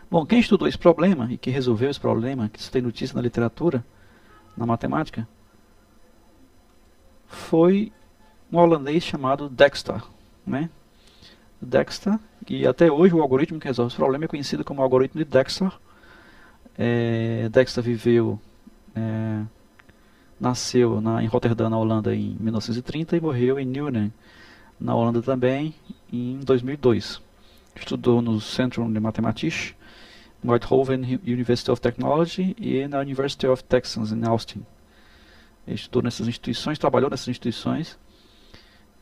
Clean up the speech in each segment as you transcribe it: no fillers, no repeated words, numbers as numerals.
Bom, quem estudou esse problema e que resolveu esse problema, que isso tem notícia na literatura, na matemática, foi um holandês chamado Dijkstra, né? Dijkstra, e até hoje o algoritmo que resolve esse problema é conhecido como algoritmo de Dijkstra. Dijkstra viveu, é, nasceu em Roterdã, na Holanda, em 1930 e morreu em Newnen, na Holanda também, em 2002. Estudou no Centrum de Mathematische, Eindhoven University of Technology e na University of Texas, em Austin. Ele estudou nessas instituições, trabalhou nessas instituições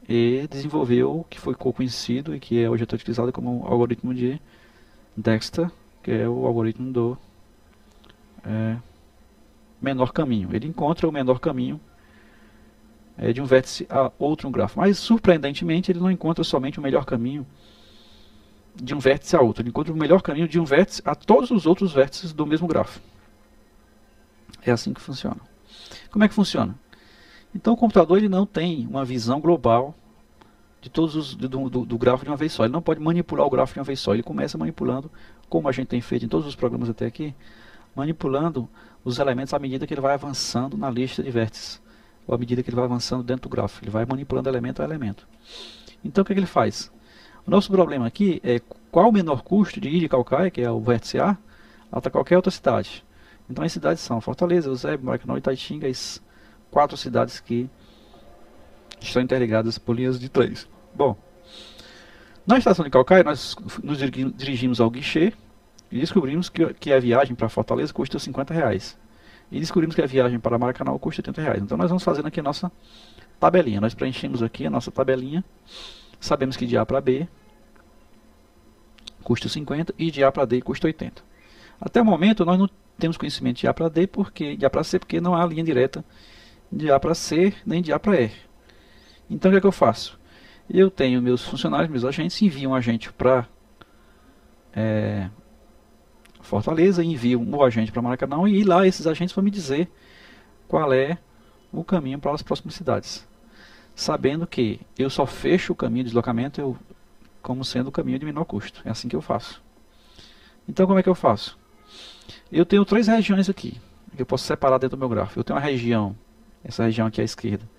e desenvolveu o que foi conhecido e que é hoje utilizado como o algoritmo de Dijkstra, que é o algoritmo do é, menor caminho. Ele encontra o menor caminho de um vértice a outro no grafo. Mas, surpreendentemente, ele não encontra somente o melhor caminho de um vértice a outro. Ele encontra o melhor caminho de um vértice a todos os outros vértices do mesmo grafo. É assim que funciona. Como é que funciona? Então, o computador ele não tem uma visão global de todos do grafo de uma vez só. Ele não pode manipular o grafo de uma vez só. Ele começa manipulando, como a gente tem feito em todos os programas até aqui, manipulando os elementos à medida que ele vai avançando na lista de vértices, ou à medida que ele vai avançando dentro do grafo. Ele vai manipulando elemento a elemento. Então, o que ele faz? O nosso problema aqui é qual o menor custo de ir de Caucaia, que é o vértice A, até qualquer outra cidade. Então, as cidades são Fortaleza, Eusébio, Maracanã e Itaitinga, as 4 cidades que estão interligadas por linhas de trens. Bom, na estação de Caucaia, nós nos dirigimos ao guichê e descobrimos que a viagem para Fortaleza custa R$ 50. E descobrimos que a viagem para Maracanã custa R$ 80. Então, nós vamos fazendo aqui a nossa tabelinha. Nós preenchemos aqui a nossa tabelinha. Sabemos que de A para B custa 50 e de A para D custa 80. Até o momento nós não temos conhecimento de A para D, de A para C, porque não há linha direta de A para C nem de A para E. Então o que é que eu faço? Eu tenho meus funcionários, meus agentes, enviam um agente para Fortaleza, enviam um agente para Maracanã e lá esses agentes vão me dizer qual é o caminho para as próximas cidades. Sabendo que eu só fecho o caminho de deslocamento como sendo o caminho de menor custo. É assim que eu faço. Então como é que eu faço? Eu tenho 3 regiões aqui, que eu posso separar dentro do meu gráfico. Eu tenho uma região, essa região aqui à esquerda,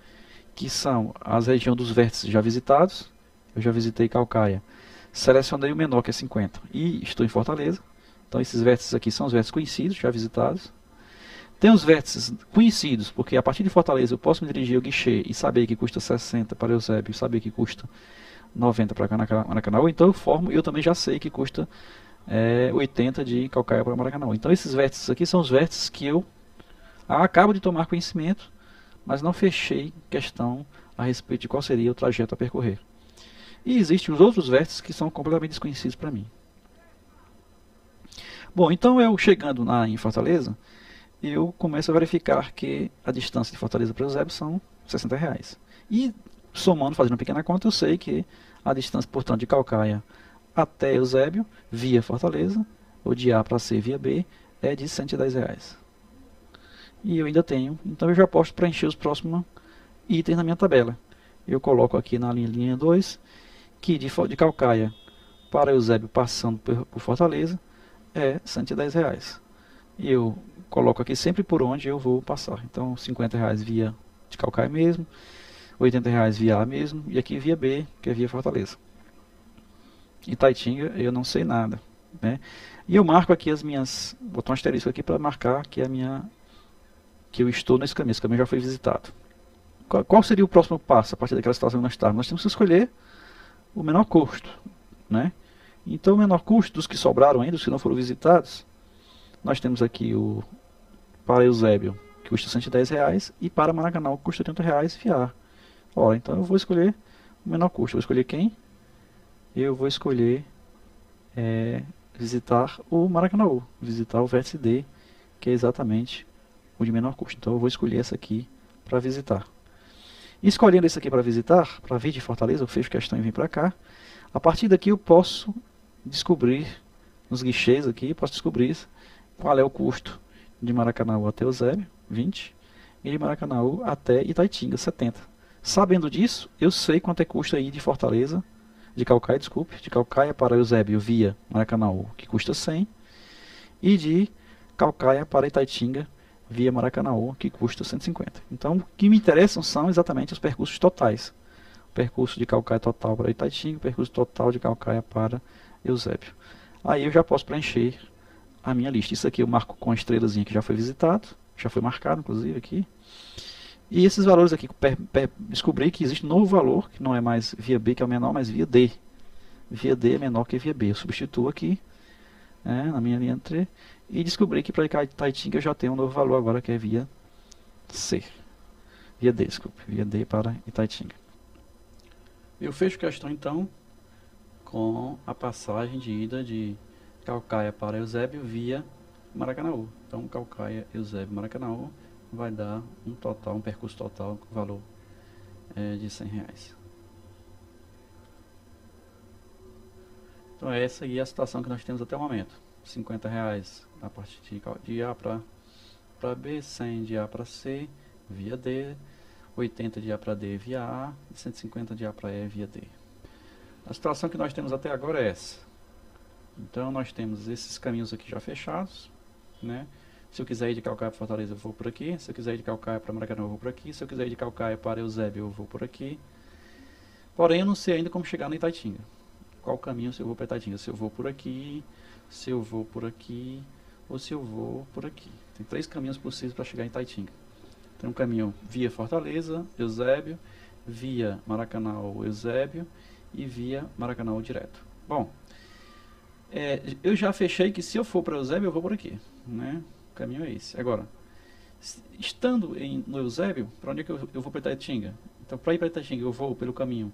que são as regiões dos vértices já visitados. Eu já visitei Caucaia. Selecionei o menor, que é 50, e estou em Fortaleza. Então esses vértices aqui são os vértices conhecidos, já visitados. Tem os vértices conhecidos, porque a partir de Fortaleza eu posso me dirigir ao guichê e saber que custa 60 para Eusébio, e saber que custa 90 para Maracanã. Então eu também já sei que custa 80 de Caucaia para Maracanã. Então esses vértices aqui são os vértices que eu acabo de tomar conhecimento, mas não fechei questão a respeito de qual seria o trajeto a percorrer. E existem os outros vértices que são completamente desconhecidos para mim. Bom, então eu chegando em Fortaleza, eu começo a verificar que a distância de Fortaleza para Eusébio são R$ 60. E somando, fazendo uma pequena conta, eu sei que a distância, portanto, de Caucaia até Eusébio, via Fortaleza, ou de A para C via B, é de R$ 110. E eu ainda tenho, então eu já posso preencher os próximos itens na minha tabela. Eu coloco aqui na linha 2, que de Caucaia para Eusébio, passando por Fortaleza, é R$ 110. E eu coloco aqui sempre por onde eu vou passar. Então, R$ 50 via de Caucaia mesmo, R$ 80 via A mesmo, e aqui via B, que é via Fortaleza. Itaitinga, eu não sei nada, né? E eu marco aqui as minhas, botar um asterisco aqui para marcar que que eu estou nesse caminho. Esse caminho já foi visitado. Qual seria o próximo passo a partir daquela situação que nós estamos? Nós temos que escolher o menor custo, né? Então, o menor custo dos que sobraram ainda, dos que não foram visitados, nós temos aqui para Eusébio, que custa R$ 110, e para Maracanã, que custa R$ 80 via. Ora, então eu vou escolher o menor custo. Eu vou escolher quem? Eu vou escolher visitar o Maracanã, visitar o vértice D, que é exatamente o de menor custo. Então eu vou escolher essa aqui para visitar. E escolhendo esse aqui para visitar, para vir de Fortaleza, eu fecho questão e vim para cá. A partir daqui eu posso descobrir, nos guichês aqui, posso descobrir qual é o custo de Maracanã até Eusébio, 20, e de Maracanã até Itaitinga, 70. Sabendo disso, eu sei quanto é custo aí de Fortaleza, de Caucaia para Eusébio via Maracanã, que custa 100, e de Caucaia para Itaitinga via Maracanaú, que custa 150. Então, o que me interessam são exatamente os percursos totais. O percurso de Caucaia total para Itaitinga, o percurso total de Caucaia para Eusébio. Aí eu já posso preencher a minha lista. Isso aqui eu marco com a estrelazinha que já foi visitado, já foi marcado inclusive aqui. E esses valores aqui, descobri que existe um novo valor, que não é mais via B, que é o menor, mas via D. Via D é menor que via B. Eu substituo aqui, na minha linha 3, e descobri que para Itaitinga eu já tenho um novo valor agora, que é via C. Via D, desculpe. Via D para Itaitinga. Eu fecho a questão então com a passagem de ida de Caucaia para Eusébio via Maracanaú. Então, Caucaia, Eusébio, Maracanaú vai dar um percurso total com valor de R$100. Então, essa aí é a situação que nós temos até o momento. R$50 a partir de A para B, 100 de A para C via D, 80 de A para D via A e 150 de A para E via D. A situação que nós temos até agora é essa. Então nós temos esses caminhos aqui já fechados, né? Se eu quiser ir de Caucaia para Fortaleza, eu vou por aqui. Se eu quiser ir de Caucaia para Maracanã, eu vou por aqui. Se eu quiser ir de Caucaia para Eusébio, eu vou por aqui. Porém, eu não sei ainda como chegar na Itaitinga. Qual caminho se eu vou para Itaitinga? Se eu vou por aqui, se eu vou por aqui, ou se eu vou por aqui. Tem 3 caminhos possíveis para chegar em Itaitinga. Tem um caminho via Fortaleza, Eusébio, via Maracanã ou Eusébio e via Maracanã ou direto. Bom, eu já fechei que se eu for para Eusébio, eu vou por aqui, né? O caminho é esse. Agora, estando no Eusébio, para onde é que eu vou para Itaitinga? Então, para ir para Itaitinga, eu vou pelo caminho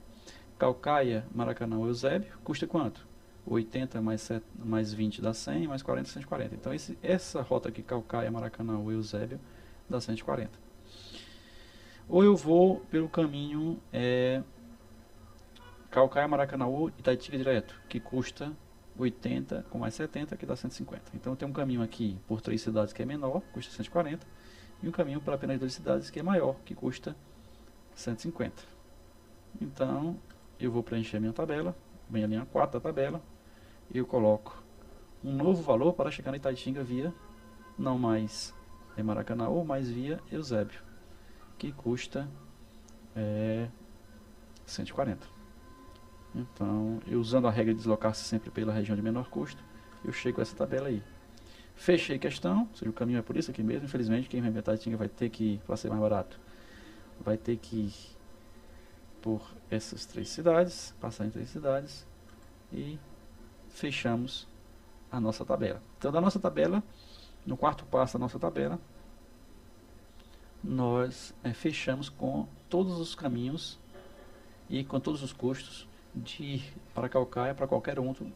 Caucaia, Maracanã ou Eusébio. Custa quanto? 80 mais 20 dá 100, mais 40, 140. Então, essa rota aqui, Caucaia, Maracanã ou Eusébio, dá 140. Ou eu vou pelo caminho Caucaia, Maracanã ou Itaitinga direto, que custa 80 com mais 70, que dá 150. Então tem um caminho aqui por 3 cidades que é menor, custa 140, e um caminho para apenas 2 cidades que é maior, que custa 150. Então eu vou preencher a minha tabela, bem a linha 4 da tabela, e eu coloco um novo valor para chegar na Itaitinga via, não mais Maracanã, mas via Eusébio, que custa 140. Então, eu usando a regra de deslocar-se sempre pela região de menor custo, eu chego a essa tabela aí. Fechei a questão, ou seja, o caminho é por isso aqui mesmo. Infelizmente, quem vai em Itaitinga vai ter que, para ser mais barato, vai ter que ir por essas 3 cidades, passar em 3 cidades, e fechamos a nossa tabela. Então, da nossa tabela, no quarto passo da nossa tabela, nós fechamos com todos os caminhos e com todos os custos de ir para Caucaia para qualquer outro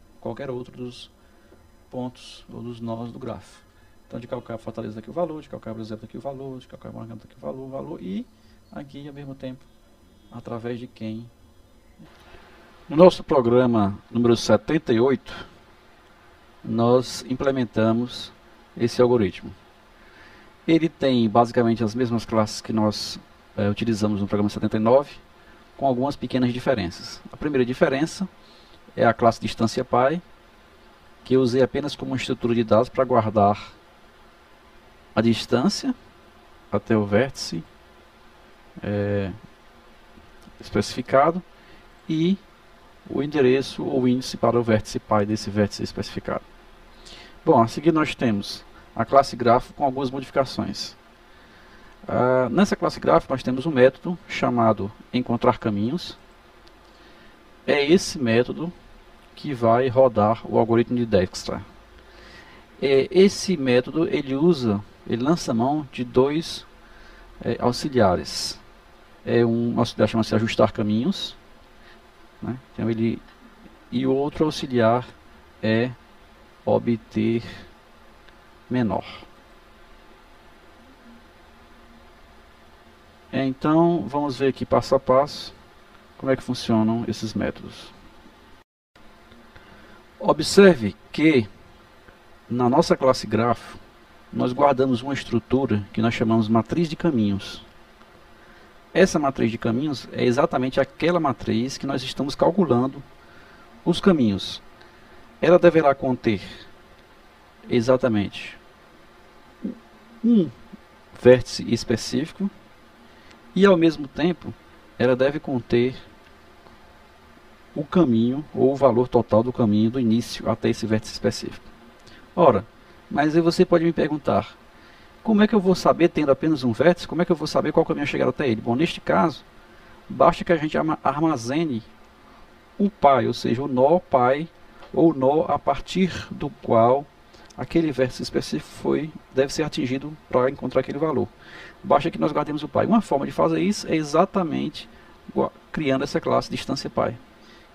dos pontos ou dos nós do grafo. Então, de Caucaia para Fortaleza aqui o valor, de Caucaia para Eusébio aqui o valor, de Caucaia para Maracanã aqui o valor, e aqui ao mesmo tempo através de quem. No nosso programa número 78, nós implementamos esse algoritmo. Ele tem basicamente as mesmas classes que nós utilizamos no programa 79, com algumas pequenas diferenças. A primeira diferença é a classe distância pi, que eu usei apenas como uma estrutura de dados para guardar a distância até o vértice especificado e o endereço ou índice para o vértice pi desse vértice especificado. Bom, a seguir nós temos a classe grafo com algumas modificações. Nessa classe grafo nós temos um método chamado encontrar caminhos. É esse método que vai rodar o algoritmo de Dijkstra. Esse método ele lança mão de 2 auxiliares. Um auxiliar chama-se ajustar caminhos, né? Então e o outro auxiliar é obter menor. Então, vamos ver aqui passo a passo como é que funcionam esses métodos. Observe que na nossa classe grafo nós guardamos uma estrutura que nós chamamos matriz de caminhos. Essa matriz de caminhos é exatamente aquela matriz que nós estamos calculando os caminhos. Ela deverá conter exatamente um vértice específico e ao mesmo tempo ela deve conter o caminho ou o valor total do caminho do início até esse vértice específico. Ora, mas aí você pode me perguntar, como é que eu vou saber, tendo apenas um vértice, como é que eu vou saber qual caminho chegar até ele? Bom, neste caso, basta que a gente armazene um pai, ou seja, o nó pai, ou nó a partir do qual aquele vértice específico deve ser atingido para encontrar aquele valor. Basta que nós guardemos o pai. Uma forma de fazer isso é exatamente criando essa classe distância pai.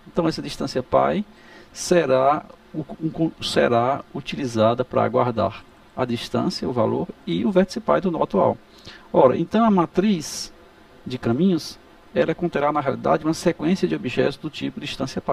Então essa distância pi será utilizada para guardar a distância, o valor e o vértice pi do nó atual. Ora, então a matriz de caminhos ela conterá na realidade uma sequência de objetos do tipo distância pi.